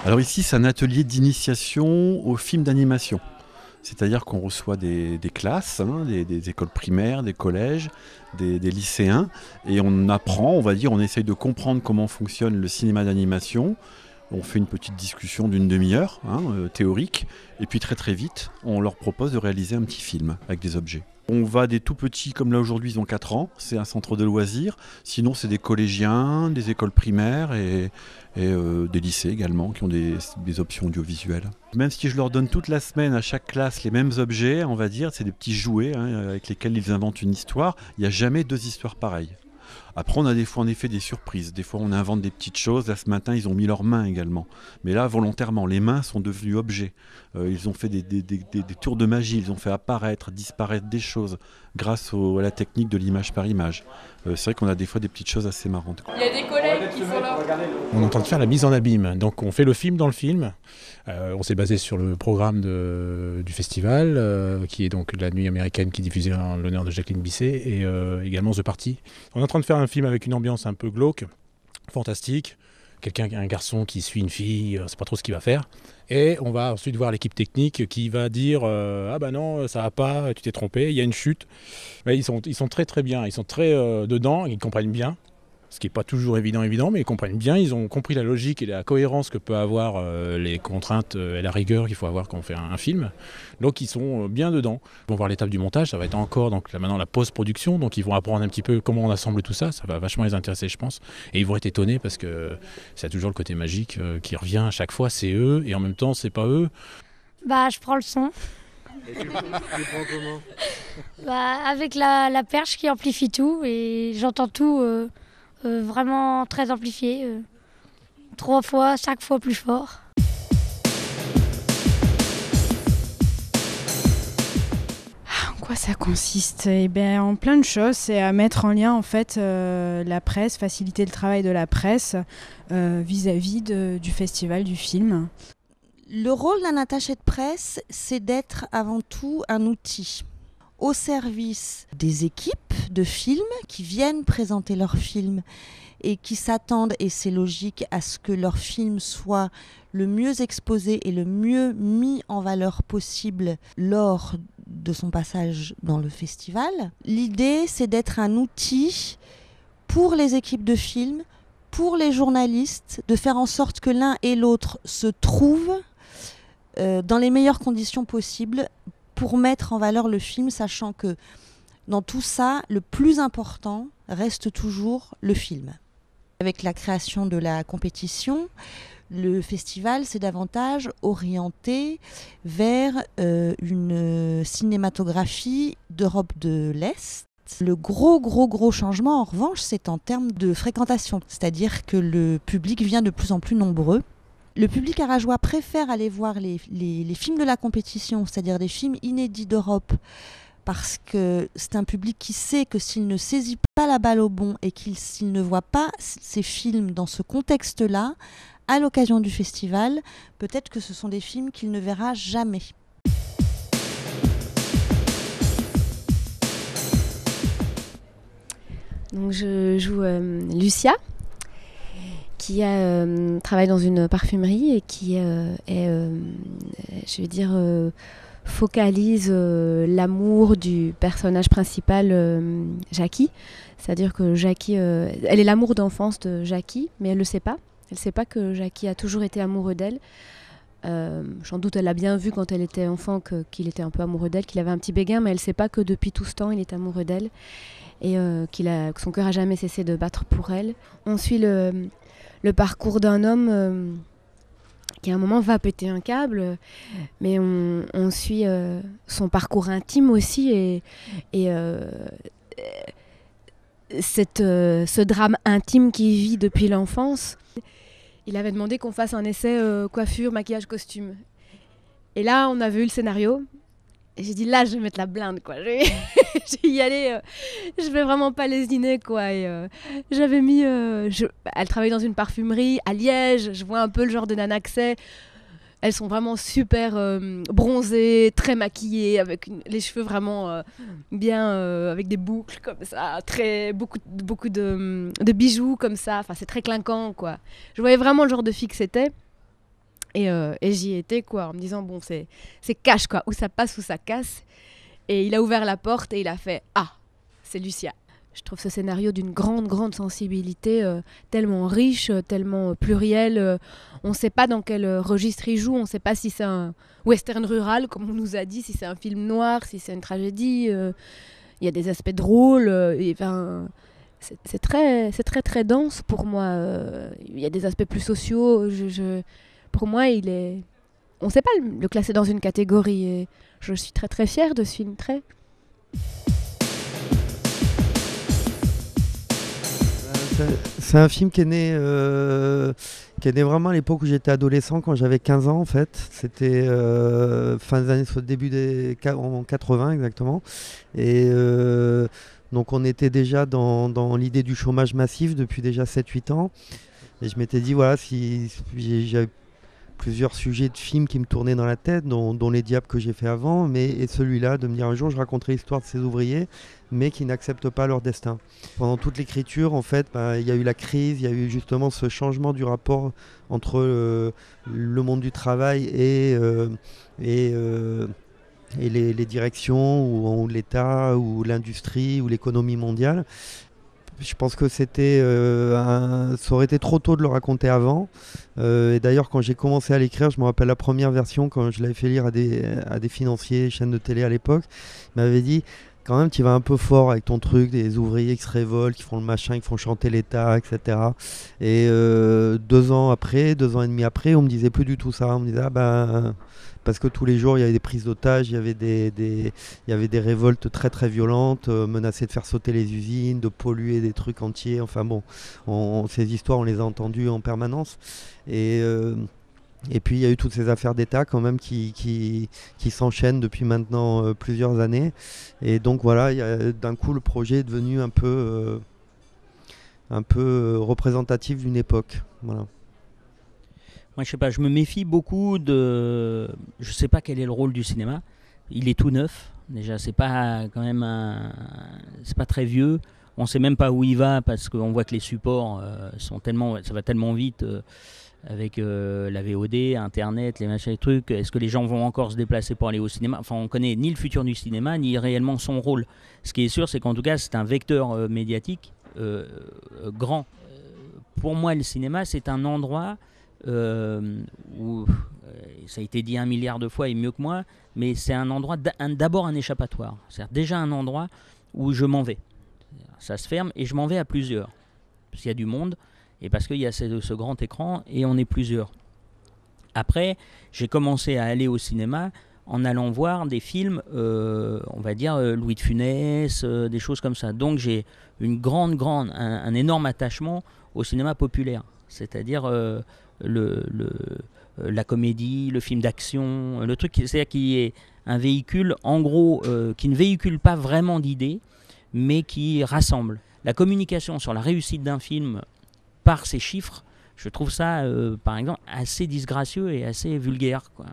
Alors ici, c'est un atelier d'initiation au film d'animation. C'est-à-dire qu'on reçoit des classes, hein, des écoles primaires, des collèges, des lycéens, et on apprend, on va dire, on essaye de comprendre comment fonctionne le cinéma d'animation. On fait une petite discussion d'une demi-heure, hein, théorique, et puis très très vite, on leur propose de réaliser un petit film avec des objets. On va des tout petits, comme là aujourd'hui, ils ont 4 ans, c'est un centre de loisirs. Sinon, c'est des collégiens, des écoles primaires et des lycées également qui ont des options audiovisuelles. Même si je leur donne toute la semaine à chaque classe les mêmes objets, on va dire, c'est des petits jouets, hein, avec lesquels ils inventent une histoire, il n'y a jamais 2 histoires pareilles. Après, on a des fois en effet des surprises. Des fois, on invente des petites choses. Là, ce matin, ils ont mis leurs mains également. Mais là, volontairement, les mains sont devenues objets. Ils ont fait des tours de magie. Ils ont fait apparaître, disparaître des choses grâce à la technique de l'image par image. C'est vrai qu'on a des fois des petites choses assez marrantes. Il y a des collègues qui sont là. On est en train de faire la mise en abîme. Donc on fait le film dans le film. On s'est basé sur le programme du festival, qui est donc la nuit américaine qui diffusait en l'honneur de Jacqueline Bisset, et également The Party. On est en train de faire un film avec une ambiance un peu glauque, fantastique. Un garçon qui suit une fille, on ne sait pas trop ce qu'il va faire. Et on va ensuite voir l'équipe technique qui va dire ah bah non, ça va pas, tu t'es trompé, il y a une chute. Mais ils sont très très bien, ils sont très dedans, ils comprennent bien. Ce qui n'est pas toujours évident, mais ils comprennent bien, ils ont compris la logique et la cohérence que peut avoir les contraintes et la rigueur qu'il faut avoir quand on fait un film. Donc ils sont bien dedans. Ils vont voir l'étape du montage, ça va être encore donc, là, maintenant la post-production, donc ils vont apprendre un petit peu comment on assemble tout ça, ça va vachement les intéresser je pense. Et ils vont être étonnés parce que c'est toujours le côté magique qui revient à chaque fois, c'est eux, et en même temps c'est pas eux. Bah je prends le son. Et tu prends comment? Bah, avec la perche qui amplifie tout et j'entends tout vraiment très amplifié. 3 fois, 5 fois plus fort. En quoi ça consiste? Eh bien, en plein de choses. C'est à mettre en lien en fait la presse, faciliter le travail de la presse vis-à-vis du festival du film. Le rôle d'un attaché de presse, c'est d'être avant tout un outil au service des équipes de films qui viennent présenter leurs films et qui s'attendent, et c'est logique, à ce que leur film soit le mieux exposé et le mieux mis en valeur possible lors de son passage dans le festival. L'idée, c'est d'être un outil pour les équipes de films, pour les journalistes, de faire en sorte que l'un et l'autre se trouvent dans les meilleures conditions possibles pour mettre en valeur le film, sachant que dans tout ça, le plus important reste toujours le film. Avec la création de la compétition, le festival s'est davantage orienté vers une cinématographie d'Europe de l'Est. Le gros changement, en revanche, c'est en termes de fréquentation, c'est-à-dire que le public vient de plus en plus nombreux. Le public arageois préfère aller voir les films de la compétition, c'est-à-dire des films inédits d'Europe, parce que c'est un public qui sait que s'il ne saisit pas la balle au bon et s'il ne voit pas ces films dans ce contexte-là, à l'occasion du festival, peut-être que ce sont des films qu'il ne verra jamais. Donc je joue Lucia, qui travaille dans une parfumerie et qui focalise l'amour du personnage principal, Jackie. C'est-à-dire que Jackie, elle est l'amour d'enfance de Jackie, mais elle ne le sait pas. Elle ne sait pas que Jackie a toujours été amoureux d'elle. Sans doute elle a bien vu quand elle était enfant qu'il était un peu amoureux d'elle, qu'il avait un petit béguin, mais elle ne sait pas que depuis tout ce temps il est amoureux d'elle et que son cœur n'a jamais cessé de battre pour elle. On suit le parcours d'un homme qui à un moment va péter un câble, mais on suit son parcours intime aussi et ce drame intime qu'il vit depuis l'enfance. Il avait demandé qu'on fasse un essai coiffure, maquillage, costume. Et là, on avait eu le scénario. Et j'ai dit, là, je vais mettre la blinde, quoi. Je vais y aller. Je vais vraiment pas lésiner, quoi. Et j'avais mis... Elle travaille dans une parfumerie à Liège. Je vois un peu le genre de nana que c'est. Elles sont vraiment super bronzées, très maquillées, avec les cheveux vraiment bien, avec des boucles comme ça, beaucoup de bijoux comme ça. Enfin, c'est très clinquant, quoi. Je voyais vraiment le genre de fille que c'était. Et j'y étais, quoi, en me disant, bon, c'est cash, quoi, où ça passe, où ça casse. Et il a ouvert la porte et il a fait « Ah, c'est Lucia ». Je trouve ce scénario d'une grande sensibilité, tellement riche, tellement pluriel. On ne sait pas dans quel registre il joue, on ne sait pas si c'est un western rural, comme on nous a dit, si c'est un film noir, si c'est une tragédie. Il y a des aspects drôles. C'est très dense pour moi. Il y a des aspects plus sociaux. Pour moi, on ne sait pas le classer dans une catégorie. Et je suis très fière de ce film. C'est un film qui est né vraiment à l'époque où j'étais adolescent, quand j'avais 15 ans en fait. C'était fin des années, en 80 exactement. Et donc on était déjà dans l'idée du chômage massif depuis déjà 7-8 ans. Et je m'étais dit, voilà, si j'avais plusieurs sujets de films qui me tournaient dans la tête, dont Les Diables que j'ai fait avant, et celui-là, de me dire un jour je raconterai l'histoire de ces ouvriers, mais qui n'acceptent pas leur destin. Pendant toute l'écriture, en fait, il y a eu la crise, il y a eu justement ce changement du rapport entre le monde du travail et les directions, ou l'État, ou l'industrie, ou l'économie mondiale. Je pense que ça aurait été trop tôt de le raconter avant. Et d'ailleurs, quand j'ai commencé à l'écrire, je me rappelle la première version, quand je l'avais fait lire à des financiers, chaînes de télé à l'époque, ils m'avaient dit, quand même, tu vas un peu fort avec ton truc, des ouvriers qui se révoltent, qui font le machin, qui font chanter l'État, etc. Et 2 ans et demi après, on me disait plus du tout ça. On me disait, parce que tous les jours il y avait des prises d'otages, il y avait des révoltes très violentes, menacées de faire sauter les usines, de polluer des trucs entiers. Enfin bon, ces histoires on les a entendues en permanence. Et puis il y a eu toutes ces affaires d'État quand même qui s'enchaînent depuis maintenant plusieurs années. Et donc voilà, d'un coup le projet est devenu un peu représentatif d'une époque. Voilà. Moi, je sais pas, je me méfie beaucoup de. Je sais pas quel est le rôle du cinéma. Il est tout neuf. Déjà, c'est pas quand même c'est pas très vieux. On sait même pas où il va parce qu'on voit que les supports ça va tellement vite avec la VOD, Internet, les machins, les trucs. Est-ce que les gens vont encore se déplacer pour aller au cinéma? Enfin, on connaît ni le futur du cinéma ni réellement son rôle. Ce qui est sûr, c'est qu'en tout cas, c'est un vecteur médiatique grand. Pour moi, le cinéma, c'est un endroit où ça a été dit 1 milliard de fois et mieux que moi, mais c'est un endroit d'abord un échappatoire. C'est déjà un endroit où je m'en vais. Ça se ferme et je m'en vais à plusieurs. Parce qu'il y a du monde et parce qu'il y a ce grand écran et on est plusieurs. Après, j'ai commencé à aller au cinéma en allant voir des films, on va dire Louis de Funès, des choses comme ça. Donc j'ai un énorme attachement au cinéma populaire. C'est-à-dire la comédie, le film d'action, le truc, c'est-à-dire qui est un véhicule, en gros, qui ne véhicule pas vraiment d'idées, mais qui rassemble. La communication sur la réussite d'un film par ces chiffres, je trouve ça, par exemple, assez disgracieux et assez vulgaire, quoi.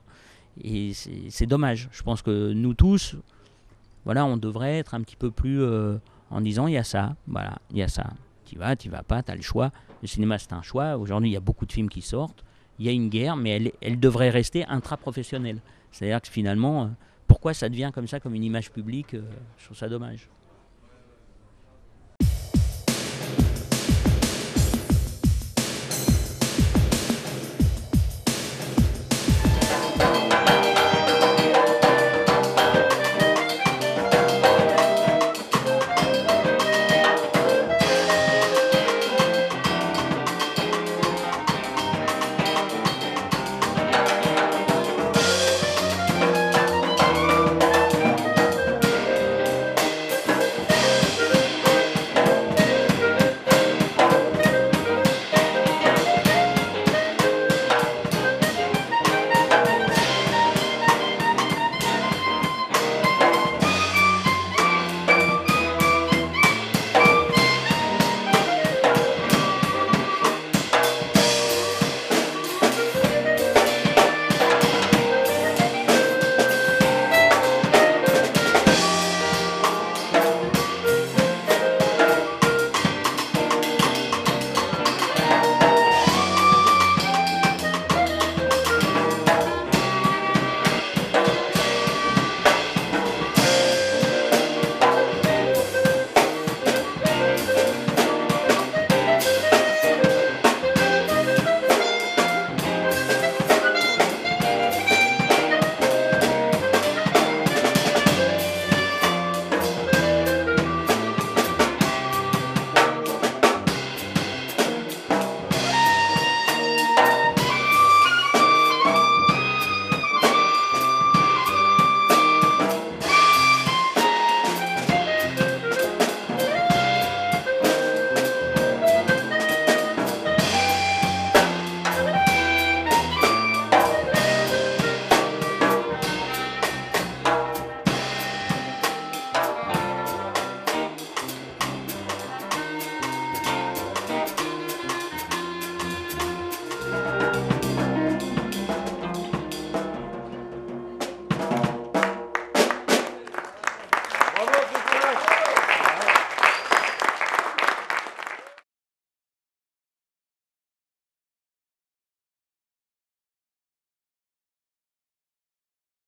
Et c'est dommage. Je pense que nous tous, voilà, on devrait être un petit peu plus en disant, il y a ça, voilà, il y a ça. Tu vas pas, tu as le choix. Le cinéma, c'est un choix. Aujourd'hui, il y a beaucoup de films qui sortent. Il y a une guerre, mais elle devrait rester intra-professionnelle. C'est-à-dire que finalement, pourquoi ça devient comme ça, comme une image publique, je trouve ça dommage.